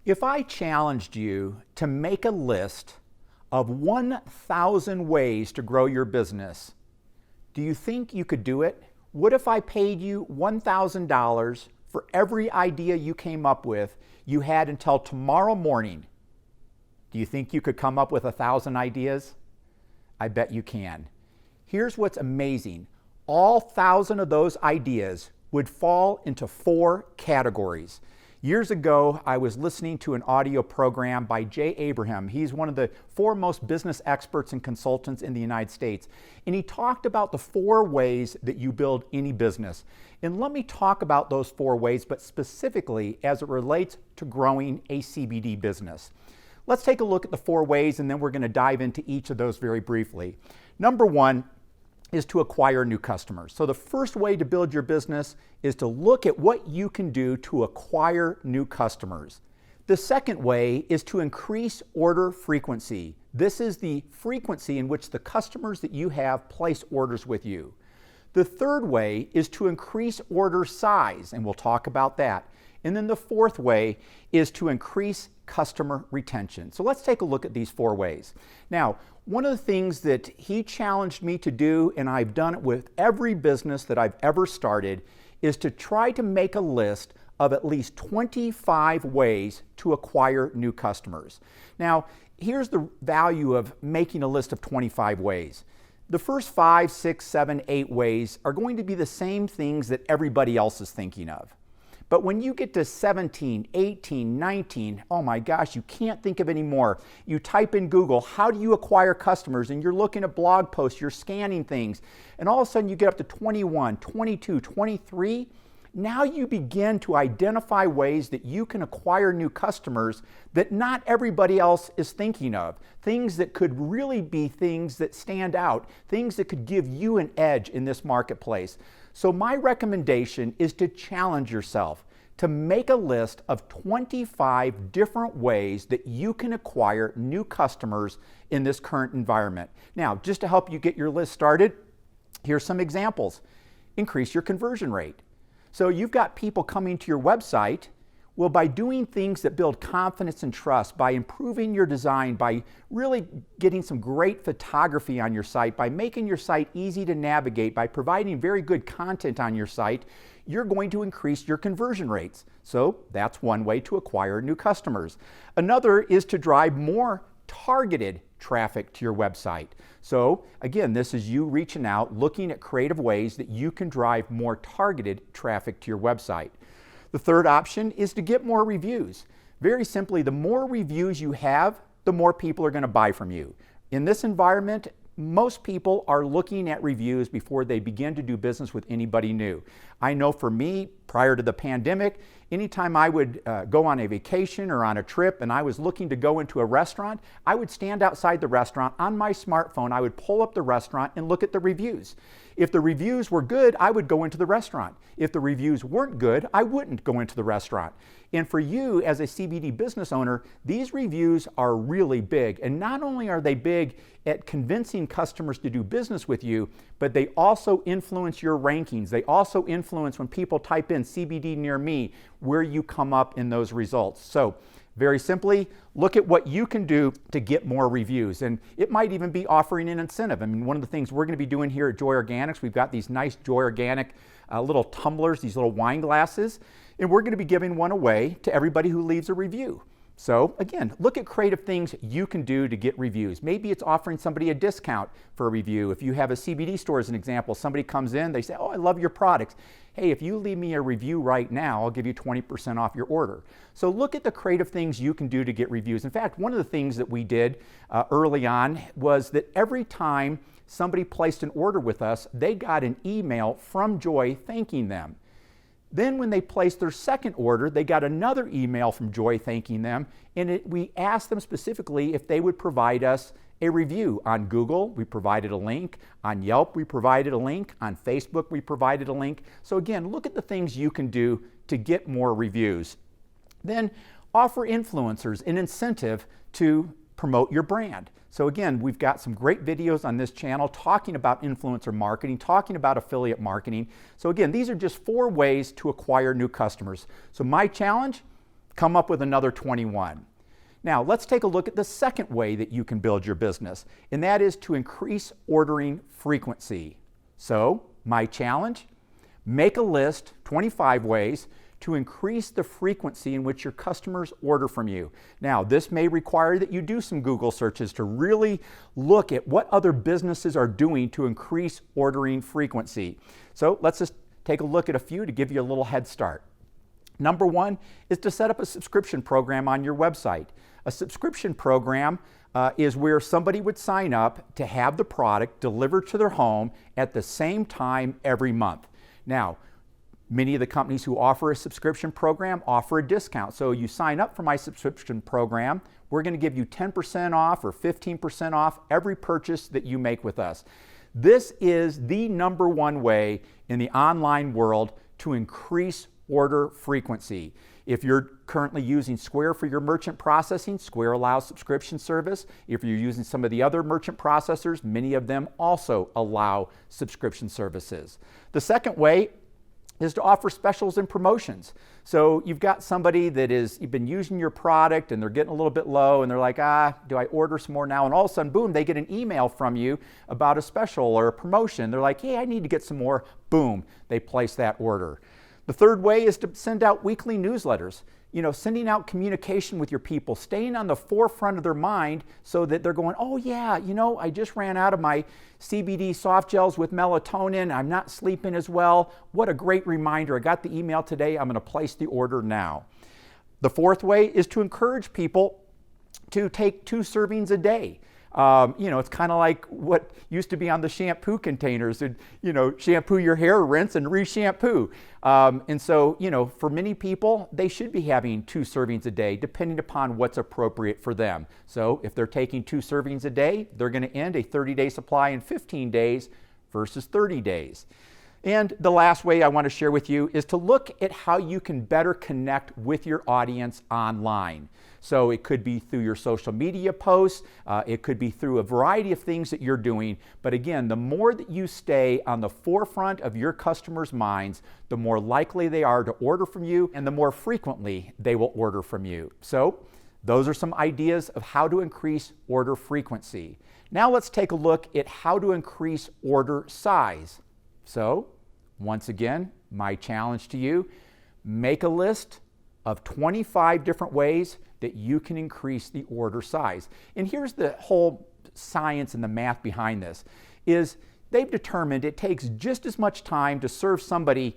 If I challenged you to make a list of 1,000 ways to grow your business, do you think you could do it? What if I paid you $1,000 for every idea you came up with you had until tomorrow morning? Do you think you could come up with 1,000 ideas? I bet you can. Here's what's amazing. All 1,000 of those ideas would fall into 4 categories. Years ago, I was listening to an audio program by Jay Abraham. He's one of the foremost business experts and consultants in the United States. And he talked about the 4 ways that you build any business. And let me talk about those 4 ways, but specifically as it relates to growing a CBD business. Let's take a look at the 4 ways, and then we're going to dive into each of those very briefly. Number 1 is to acquire new customers. So the first way to build your business is to look at what you can do to acquire new customers. The second way is to increase order frequency. This is the frequency in which the customers that you have place orders with you. The third way is to increase order size, and we'll talk about that. And then the fourth way is to increase customer retention. So let's take a look at these 4 ways. Now, one of the things that he challenged me to do, and I've done it with every business that I've ever started, is to try to make a list of at least 25 ways to acquire new customers. Now, here's the value of making a list of 25 ways. The first 5, 6, 7, 8 ways are going to be the same things that everybody else is thinking of. But when you get to 17, 18, 19, oh my gosh, you can't think of any more. You type in Google, how do you acquire customers? And you're looking at blog posts, you're scanning things. And all of a sudden you get up to 21, 22, 23. Now you begin to identify ways that you can acquire new customers that not everybody else is thinking of. Things that could really be things that stand out, things that could give you an edge in this marketplace. So my recommendation is to challenge yourself to make a list of 25 different ways that you can acquire new customers in this current environment. Now, just to help you get your list started, here's some examples. Increase your conversion rate. So you've got people coming to your website. Well, by doing things that build confidence and trust, by improving your design, by really getting some great photography on your site, by making your site easy to navigate, by providing very good content on your site, you're going to increase your conversion rates. So that's one way to acquire new customers. Another is to drive more targeted traffic to your website. So again, this is you reaching out, looking at creative ways that you can drive more targeted traffic to your website. The third option is to get more reviews. Very simply, the more reviews you have, the more people are going to buy from you. In this environment, most people are looking at reviews before they begin to do business with anybody new. I know for me, prior to the pandemic, anytime I would go on a vacation or on a trip and I was looking to go into a restaurant, I would stand outside the restaurant on my smartphone. I would pull up the restaurant and look at the reviews. If the reviews were good, I would go into the restaurant. If the reviews weren't good, I wouldn't go into the restaurant. And for you as a CBD business owner, these reviews are really big. And not only are they big at convincing customers to do business with you, but they also influence your rankings. They also influence when people type in CBD near me, where you come up in those results. So very simply, look at what you can do to get more reviews. And it might even be offering an incentive. I mean, one of the things we're going to be doing here at Joy Organics, we've got these nice Joy Organic little tumblers, these little wine glasses, and we're going to be giving one away to everybody who leaves a review. So again, look at creative things you can do to get reviews. Maybe it's offering somebody a discount for a review. If you have a CBD store as an example, somebody comes in, they say, oh, I love your products. Hey, if you leave me a review right now, I'll give you 20% off your order. So look at the creative things you can do to get reviews. In fact, one of the things that we did early on was that every time somebody placed an order with us, they got an email from Joy thanking them. Then when they placed their second order, they got another email from Joy thanking them, and we asked them specifically if they would provide us a review. On Google, we provided a link. On Yelp, we provided a link. On Facebook, we provided a link. So again, look at the things you can do to get more reviews. Then offer influencers an incentive to promote your brand. So again, we've got some great videos on this channel talking about influencer marketing, talking about affiliate marketing. So again, these are just 4 ways to acquire new customers. So my challenge, come up with another 21. Now, let's take a look at the second way that you can build your business, and that is to increase ordering frequency. So, my challenge, make a list, 25 ways, to increase the frequency in which your customers order from you. Now, this may require that you do some Google searches to really look at what other businesses are doing to increase ordering frequency. So let's just take a look at a few to give you a little head start. Number one is to set up a subscription program on your website. A subscription program is where somebody would sign up to have the product delivered to their home at the same time every month. Now, many of the companies who offer a subscription program offer a discount. So you sign up for my subscription program, we're going to give you 10% off or 15% off every purchase that you make with us. This is the number one way in the online world to increase order frequency. If you're currently using Square for your merchant processing, Square allows subscription service. If you're using some of the other merchant processors, many of them also allow subscription services. The second way is to offer specials and promotions. So you've got somebody that you've been using your product and they're getting a little bit low and they're like, do I order some more now? And all of a sudden, boom, they get an email from you about a special or a promotion. They're like, hey, I need to get some more. Boom, they place that order. The third way is to send out weekly newsletters. Sending out communication with your people, staying on the forefront of their mind so that they're going, oh yeah, I just ran out of my CBD soft gels with melatonin. I'm not sleeping as well. What a great reminder. I got the email today. I'm going to place the order now. The fourth way is to encourage people to take 2 servings a day. It's kind of like what used to be on the shampoo containers. Shampoo your hair, rinse, and re-shampoo. And so, for many people, they should be having 2 servings a day, depending upon what's appropriate for them. So if they're taking 2 servings a day, they're going to end a 30-day supply in 15 days versus 30 days. And the last way I want to share with you is to look at how you can better connect with your audience online. So it could be through your social media posts, it could be through a variety of things that you're doing. But again, the more that you stay on the forefront of your customers' minds, the more likely they are to order from you and the more frequently they will order from you. So those are some ideas of how to increase order frequency. Now let's take a look at how to increase order size. So once again, my challenge to you, make a list of 25 different ways that you can increase the order size. And here's the whole science and the math behind this, is they've determined it takes just as much time to serve somebody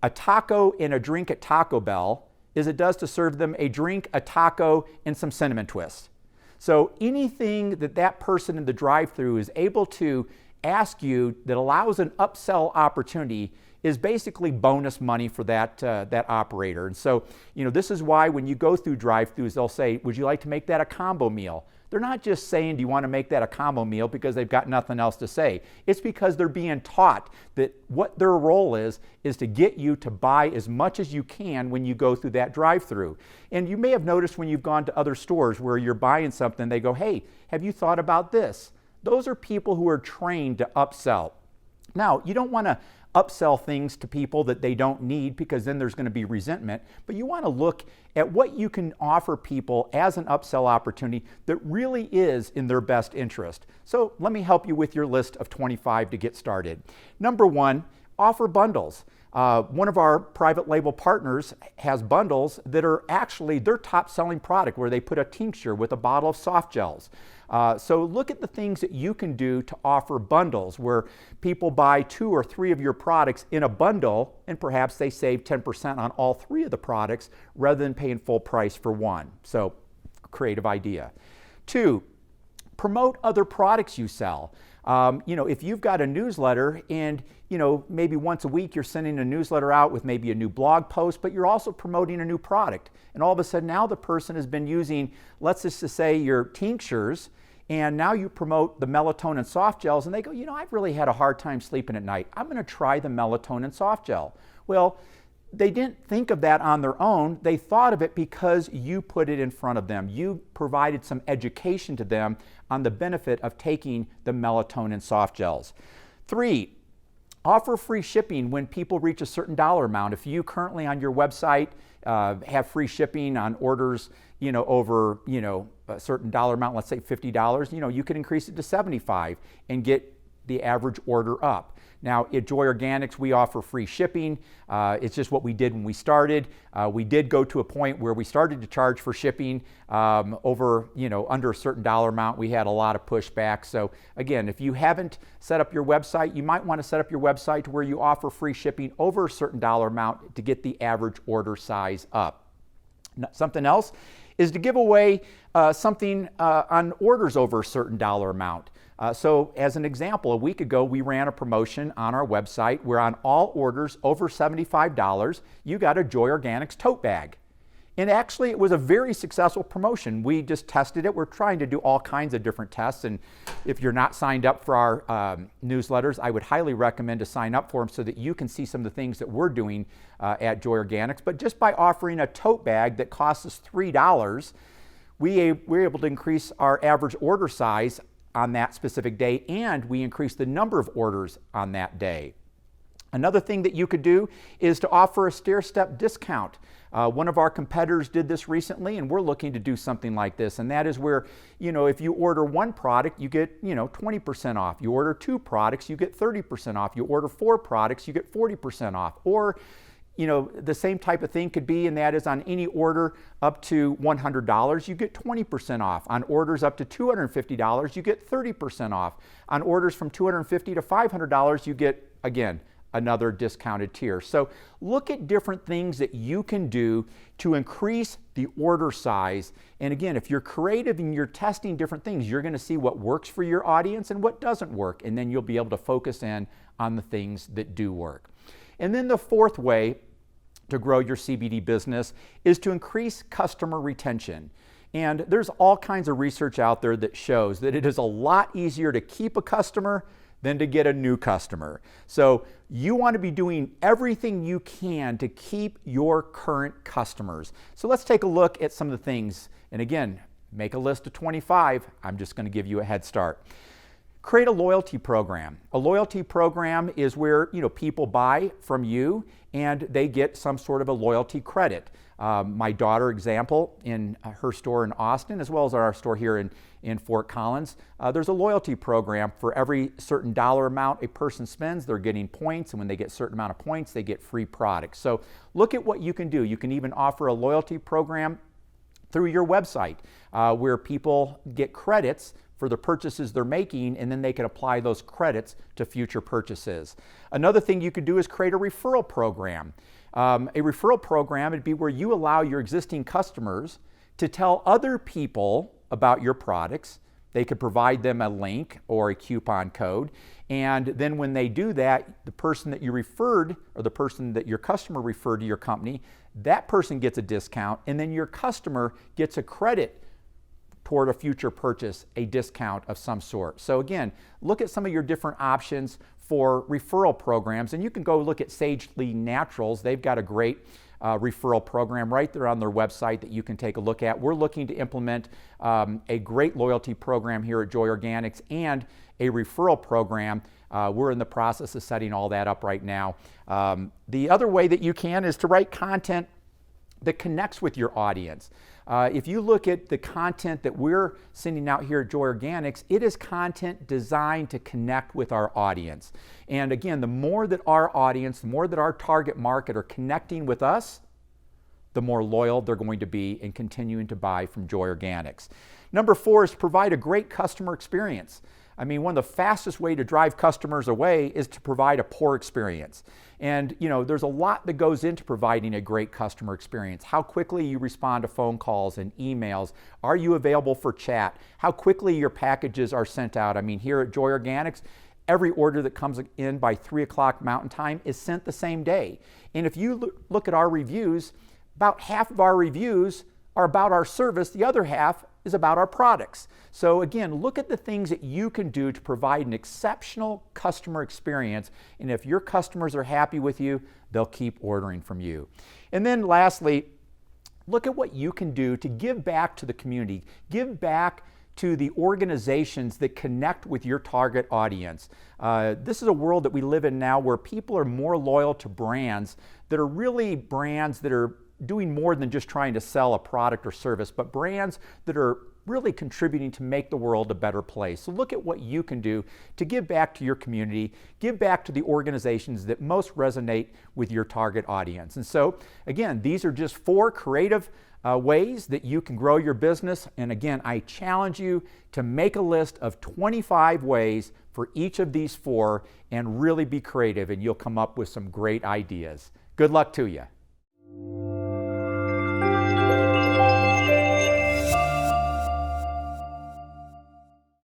a taco and a drink at Taco Bell as it does to serve them a drink, a taco, and some cinnamon twists. So anything that person in the drive-thru is able to ask you that allows an upsell opportunity is basically bonus money for that operator. And so, this is why when you go through drive-thrus, they'll say, would you like to make that a combo meal? They're not just saying, do you want to make that a combo meal because they've got nothing else to say. It's because they're being taught that what their role is to get you to buy as much as you can when you go through that drive-thru. And you may have noticed when you've gone to other stores where you're buying something, they go, hey, have you thought about this? Those are people who are trained to upsell. Now, you don't want to upsell things to people that they don't need because then there's going to be resentment, but you want to look at what you can offer people as an upsell opportunity that really is in their best interest. So let me help you with your list of 25 to get started. Number one, offer bundles. One of our private label partners has bundles that are actually their top selling product, where they put a tincture with a bottle of soft gels. So look at the things that you can do to offer bundles where people buy 2 or 3 of your products in a bundle and perhaps they save 10% on all 3 of the products rather than paying full price for one. So creative idea. 2, promote other products you sell. If you've got a newsletter and maybe once a week you're sending a newsletter out with maybe a new blog post, but you're also promoting a new product. And all of a sudden now the person has been using, let's just say, your tinctures, and now you promote the melatonin soft gels and they go, I've really had a hard time sleeping at night. I'm going to try the melatonin soft gel. Well, they didn't think of that on their own. They thought of it because you put it in front of them. You provided some education to them on the benefit of taking the melatonin soft gels. 3, Offer free shipping when people reach a certain dollar amount. If you currently on your website have free shipping on orders, over, a certain dollar amount, let's say $50, you could increase it to $75 and get the average order up. Now, at Joy Organics, we offer free shipping. It's just what we did when we started. We did go to a point where we started to charge for shipping over, under a certain dollar amount. We had a lot of pushback. So again, if you haven't set up your website, you might want to set up your website to where you offer free shipping over a certain dollar amount to get the average order size up. Something else is to give away something on orders over a certain dollar amount. So as an example, a week ago, we ran a promotion on our website where on all orders over $75, you got a Joy Organics tote bag. And actually, it was a very successful promotion. We just tested it. We're trying to do all kinds of different tests. And if you're not signed up for our newsletters, I would highly recommend to sign up for them so that you can see some of the things that we're doing at Joy Organics. But just by offering a tote bag that costs us $3, we're able to increase our average order size on that specific day, and we increase the number of orders on that day. Another thing that you could do is to offer a stair-step discount. One of our competitors did this recently, and we're looking to do something like this, and that is where, if you order one product, you get, 20% off. You order 2 products, you get 30% off. You order 4 products, you get 40% off. Or, the same type of thing could be, and that is on any order up to $100, you get 20% off. On orders up to $250, you get 30% off. On orders from $250 to $500, you get, again, another discounted tier. So look at different things that you can do to increase the order size. And again, if you're creative and you're testing different things, you're going to see what works for your audience and what doesn't work. And then you'll be able to focus in on the things that do work. And then the fourth way to grow your CBD business is to increase customer retention. And there's all kinds of research out there that shows that it is a lot easier to keep a customer than to get a new customer. So you want to be doing everything you can to keep your current customers. So let's take a look at some of the things. And again, make a list of 25. I'm just going to give you a head start. Create a loyalty program. A loyalty program is where people buy from you and they get some sort of a loyalty credit. My daughter, example, in her store in Austin, as well as our store here in Fort Collins, there's a loyalty program. For every certain dollar amount a person spends, they're getting points, and when they get a certain amount of points, they get free products. So look at what you can do. You can even offer a loyalty program through your website where people get credits for the purchases they're making, and then they can apply those credits to future purchases. Another thing you could do is create a referral program. A referral program would be where you allow your existing customers to tell other people about your products. They could provide them a link or a coupon code, and then when they do that, the person that you referred or the person that your customer referred to your company, that person gets a discount, and then your customer gets a credit toward a future purchase, a discount of some sort. So again, look at some of your different options for referral programs, and you can go look at Sagely Naturals. They've got a great referral program right there on their website that you can take a look at. We're looking to implement a great loyalty program here at Joy Organics and a referral program. We're in the process of setting all that up right now. The other way that you can is to write content that connects with your audience. If you look at the content that we're sending out here at Joy Organics, it is content designed to connect with our audience. And again, the more that our audience, the more that our target market are connecting with us, the more loyal they're going to be in continuing to buy from Joy Organics. Number 4 is to provide a great customer experience. I mean, one of the fastest way to drive customers away is to provide a poor experience. And there's a lot that goes into providing a great customer experience. How quickly you respond to phone calls and emails. Are you available for chat? How quickly your packages are sent out. I mean, here at Joy Organics, every order that comes in by 3 o'clock Mountain Time is sent the same day. And if you look at our reviews, about half of our reviews are about our service. The other half is about our products. So again, look at the things that you can do to provide an exceptional customer experience. And if your customers are happy with you, they'll keep ordering from you. And then lastly, look at what you can do to give back to the community. Give back to the organizations that connect with your target audience. This is a world that we live in now where people are more loyal to brands that are really brands that are doing more than just trying to sell a product or service, but brands that are really contributing to make the world a better place. So look at what you can do to give back to your community, give back to the organizations that most resonate with your target audience. And so again, these are just 4 creative ways that you can grow your business. And again, I challenge you to make a list of 25 ways for each of these 4 and really be creative, and you'll come up with some great ideas. Good luck to you.